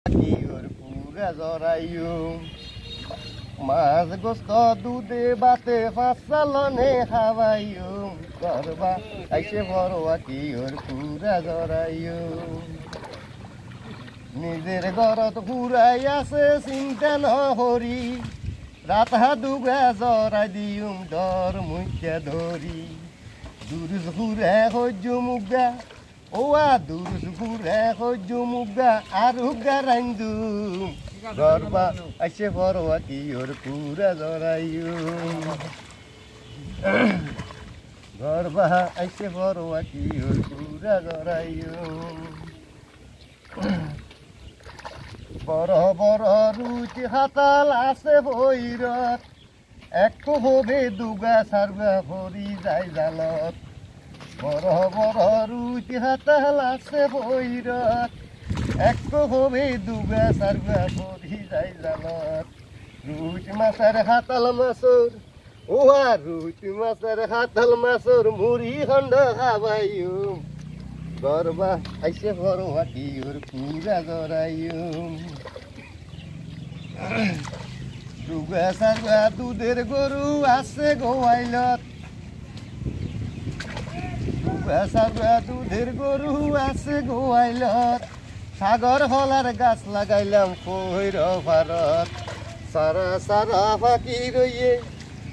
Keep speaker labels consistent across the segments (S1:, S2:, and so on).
S1: Kior pura zorayu Mas gosto dude bate fasalone havayu Korba aishe vorwa kior pura zorayu Nijer gorot purai ase cinta নহরি রাত দুগা জরা দিউম ডর মুখ্যা ধরি দুরুজ ঘুরে হজ্জ মুগা ওয়া দুরুজ ঘুরে হজ্জ মুগা আর হুগা রাইন্দু গরবা আইসে ফরওয়া কি ওর পুরা জরাইউ গরবা আইসে ফরওয়া কি ওর পুরা জরাইউ বড় বড় রুচি হাতাল আছে ভৈরত এক হবে দুগা সারবা ভরি যায় জালত বড় বড় রুচি হাতাল আছে ভৈরত এক হবে দুগা সারবা ভরি যায় জালত রুচ মাছের হাতাল মাছর ওয়া রুচ মাছের হাতাল মাছর মুড়ি খন্ড খাবাইও গরবা আইসে ফরওয়া কি ওর পুরা জরাইউ দুগা সারবা দুধের গরু আছে গোয়াইলত দুগা সারবা দুধের গরু আছে গোয়াইলত সাগর হলার গাছ লাগাইলাম কইর ভারত সারা সারা ফাঁকি রইয়ে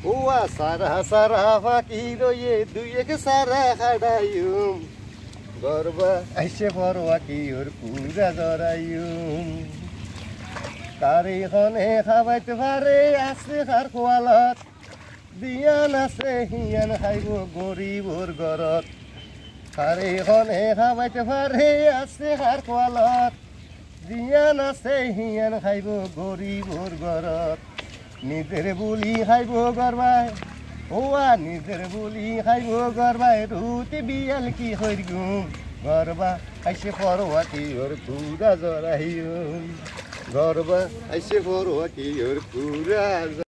S1: ওয়া সারা সারা ফাঁকি রইয়ে দুই এক সারা খাড়াইম গরবা আইসে ফরওয়া কি ওর পুরা জরাইউ কারি খনে খাবাইতে পারে আছে খার খোয়ালত দিয়ান আছে হিয়ান খাইব গরিবর ঘরত কারি খনে খাবাইতে পারে আছে খার খোয়ালত দিয়ান আছে হিয়ান খাইব গরিবর ঘরত নিজের বুলি খাইব গরবাই ওয়া নিজের বুলি খাইব গরবাই রুটি বিয়াল কি হইগুম গরবা আইসে ফরওয়া কি ওর পুরা জরাইউ গরবা আইসে ফরওয়া কি ওর পুরা